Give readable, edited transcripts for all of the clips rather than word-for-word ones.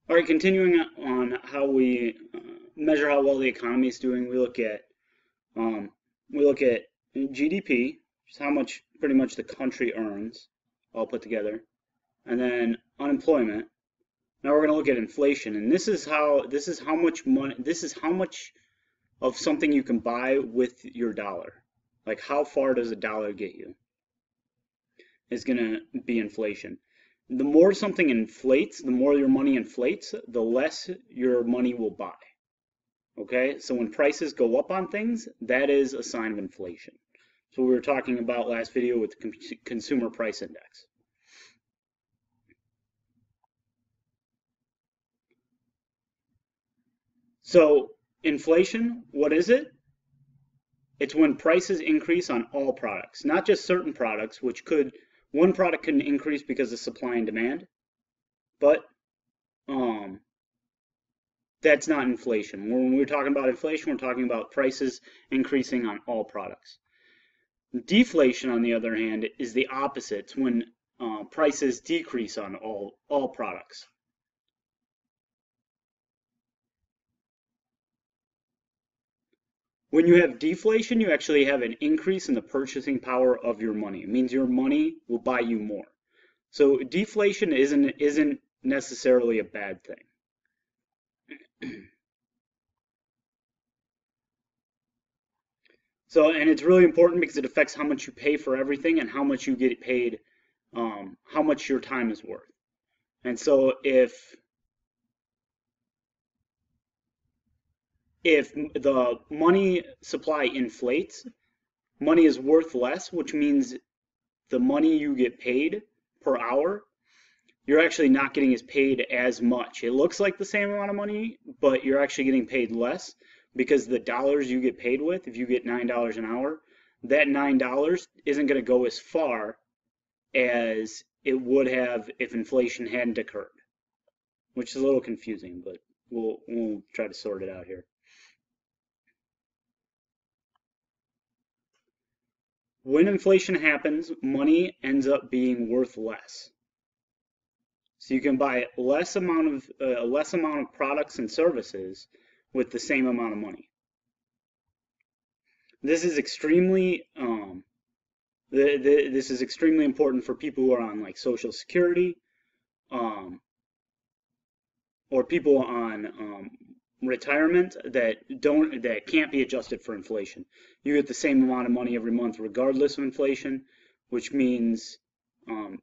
All right, continuing on how we measure how well the economy is doing, um, we look at GDP, which is how much pretty much the country earns, all put together, and then unemployment. Now we're going to look at inflation, and this is how much money this is how much of something you can buy with your dollar. Like how far does a dollar get you? Is going to be inflation. The more something inflates, the more your money inflates, the less your money will buy. Okay, so when prices go up on things, that is a sign of inflation. So we were talking about last video with the consumer price index. So inflation, what is it? It's when prices increase on all products, not just certain products, one product can increase because of supply and demand, but um, that's not inflation. When we're talking about inflation, we're talking about prices increasing on all products. Deflation, on the other hand, is the opposite. It's when prices decrease on all products. When you have deflation, you actually have an increase in the purchasing power of your money. It means your money will buy you more. So deflation isn't necessarily a bad thing. So, and it's really important because it affects how much you pay for everything and how much you get paid, how much your time is worth. And so if the money supply inflates, money is worth less, which means the money you get paid per hour, you're actually not getting as paid as much. It looks like the same amount of money, but you're actually getting paid less because the dollars you get paid with, if you get $9 an hour, that $9 isn't going to go as far as it would have if inflation hadn't occurred, which is a little confusing, but we'll try to sort it out here. When inflation happens, money ends up being worth less. So you can buy less amount of products and services with the same amount of money. This is extremely this is extremely important for people who are on like Social Security, um, or people on retirement that can't be adjusted for inflation. You get the same amount of money every month regardless of inflation, which means um,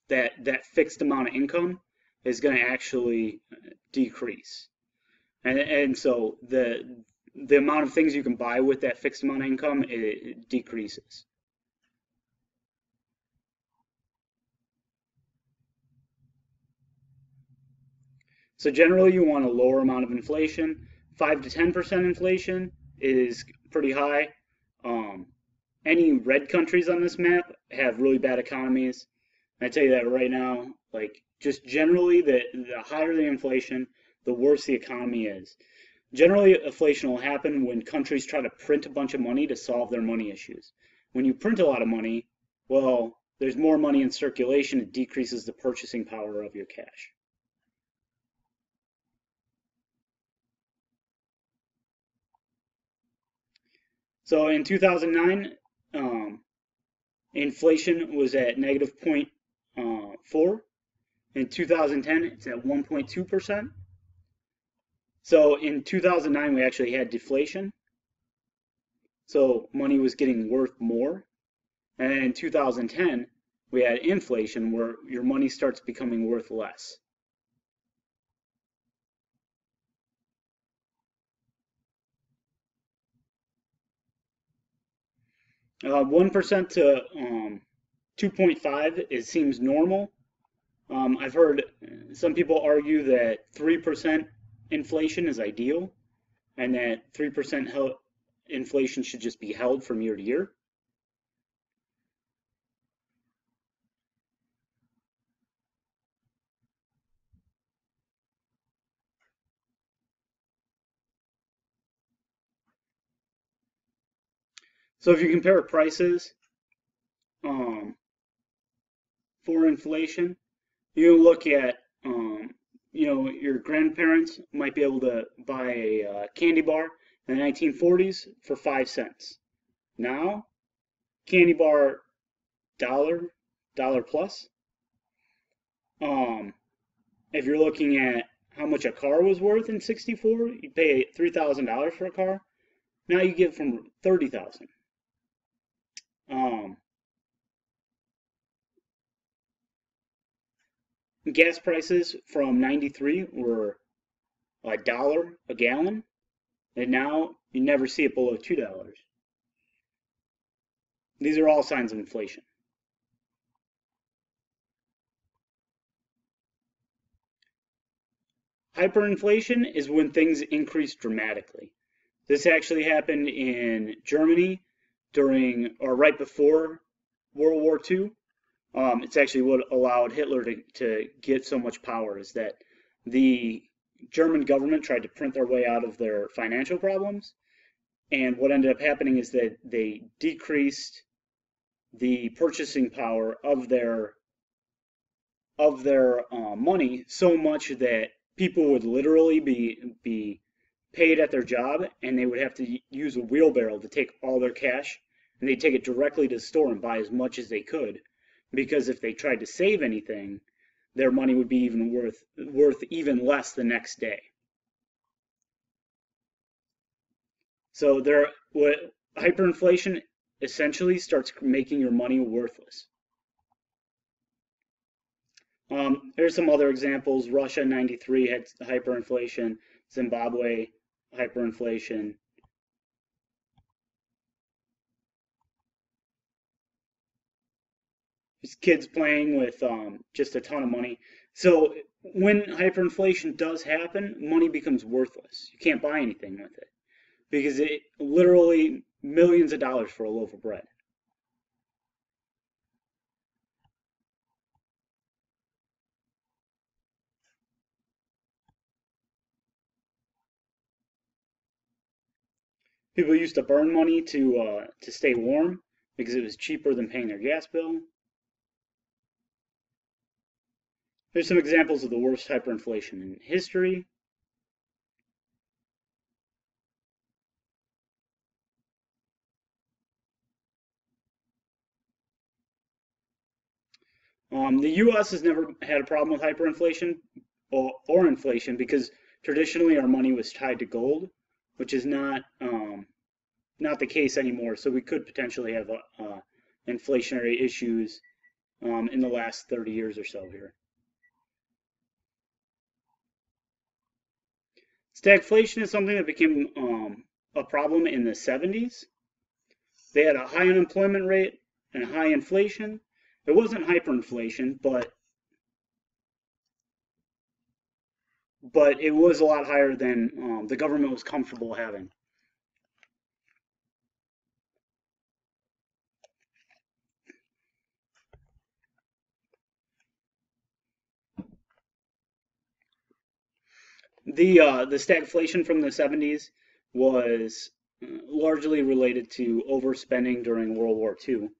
that fixed amount of income is going to actually decrease. And so the amount of things you can buy with that fixed amount of income, it decreases. So generally you want a lower amount of inflation. 5 to 10% inflation is pretty high. Um, any red countries on this map have really bad economies. I tell you that right now, like just generally the higher the inflation, the worse the economy is. Generally, inflation will happen when countries try to print a bunch of money to solve their money issues. When you print a lot of money, well, there's more money in circulation, it decreases the purchasing power of your cash. So in 2009, inflation was at negative 0.4. In 2010, it's at 1.2%. So in 2009, we actually had deflation. So money was getting worth more. And in 2010, we had inflation where your money starts becoming worth less. 1% to 2.5, it seems normal. I've heard some people argue that 3% inflation is ideal and that 3% inflation should just be held from year to year. So if you compare prices um, for inflation, you look at your grandparents might be able to buy a candy bar in the 1940s for 5 cents. Now, candy bar dollar plus. Um, if you're looking at how much a car was worth in '64, you pay $3,000 for a car. Now you get from 30,000. Um, gas prices from '93 were $1 a gallon, and now you never see it below $2. These are all signs of inflation. Hyperinflation is when things increase dramatically. This actually happened in Germany during or right before World War II. It's actually what allowed Hitler to get so much power, is that the German government tried to print their way out of their financial problems. And what ended up happening is that they decreased the purchasing power of their money so much that people would literally be paid at their job, and they would have to use a wheelbarrow to take all their cash, and they'd take it directly to the store and buy as much as they could, because if they tried to save anything, their money would be even worth even less the next day. So what hyperinflation essentially starts making your money worthless. There's some other examples. Russia in '93 had hyperinflation. Zimbabwe, hyperinflation. Just kids playing with just a ton of money. So when hyperinflation does happen, money becomes worthless. You can't buy anything with it because it literally millions of dollars for a loaf of bread. People used to burn money to stay warm because it was cheaper than paying their gas bill. There's some examples of the worst hyperinflation in history. The U.S. has never had a problem with hyperinflation or inflation because traditionally our money was tied to gold, which is not the case anymore. So we could potentially have inflationary issues in the last 30 years or so here. Stagflation is something that became a problem in the '70s. They had a high unemployment rate and high inflation. It wasn't hyperinflation, but it was a lot higher than the government was comfortable having. The stagflation from the '70s was largely related to overspending during World War II.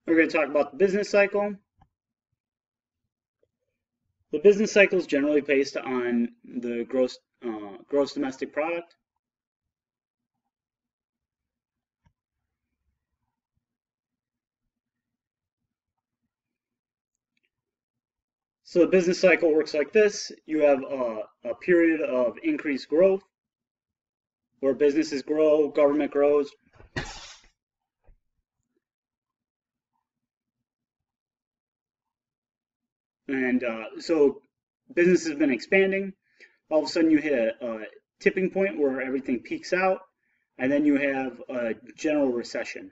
We're going to talk about the business cycle. The business cycle is generally based on the gross domestic product. So the business cycle works like this. You have a period of increased growth where businesses grow, government grows. And so business has been expanding. All of a sudden you hit a tipping point where everything peaks out, and then you have a general recession.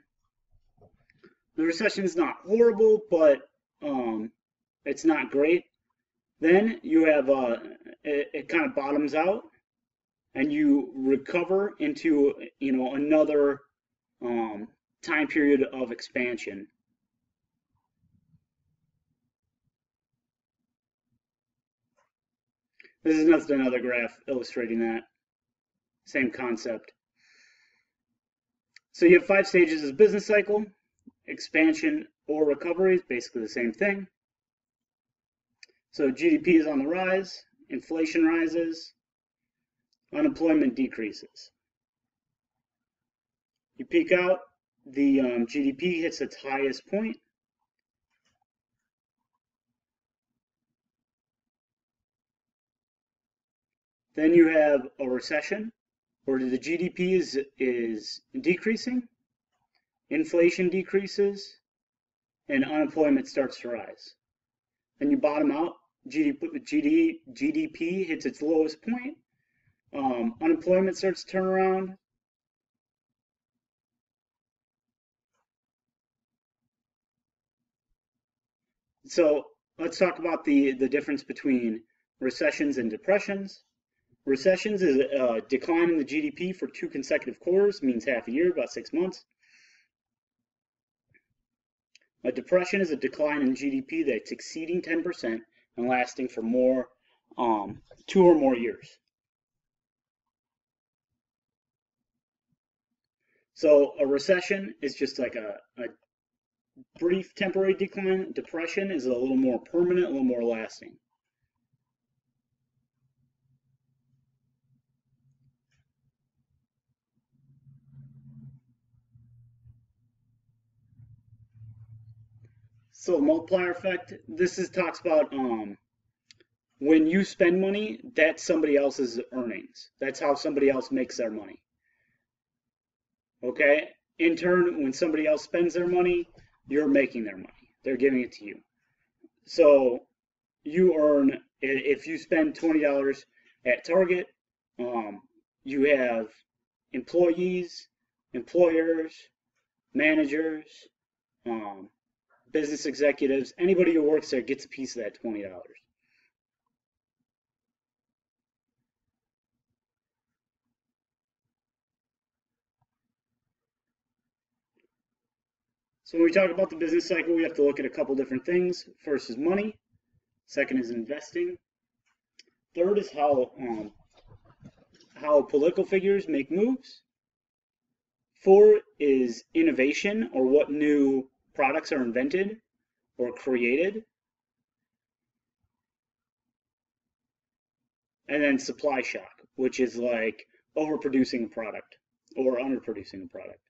The recession is not horrible, but it's not great. Then you have it kind of bottoms out, and you recover into another time period of expansion. This is just another graph illustrating that. same concept. So you have 5 stages of the business cycle. Expansion or recovery is basically the same thing. So GDP is on the rise, inflation rises, unemployment decreases. You peak out, the GDP hits its highest point. Then you have a recession, where the GDP is decreasing, inflation decreases, and unemployment starts to rise. Then you bottom out, GDP hits its lowest point, unemployment starts to turn around, so let's talk about the difference between recessions and depressions. Recessions is a decline in the GDP for 2 consecutive quarters, means half a year, about 6 months. A depression is a decline in GDP that's exceeding 10% and lasting for more, 2 or more years. So a recession is just like a brief temporary decline. Depression is a little more permanent, a little more lasting. So multiplier effect, talks about when you spend money, that's somebody else's earnings. That's how somebody else makes their money. Okay? In turn, when somebody else spends their money, you're making their money. They're giving it to you. So you earn, if you spend $20 at Target, you have employees, employers, managers, business executives, anybody who works there gets a piece of that $20. So when we talk about the business cycle, we have to look at a couple different things. First is money. Second is investing. Third is how political figures make moves. 4 is innovation, or what new products are invented or created. And then supply shock, which is like overproducing a product or underproducing a product.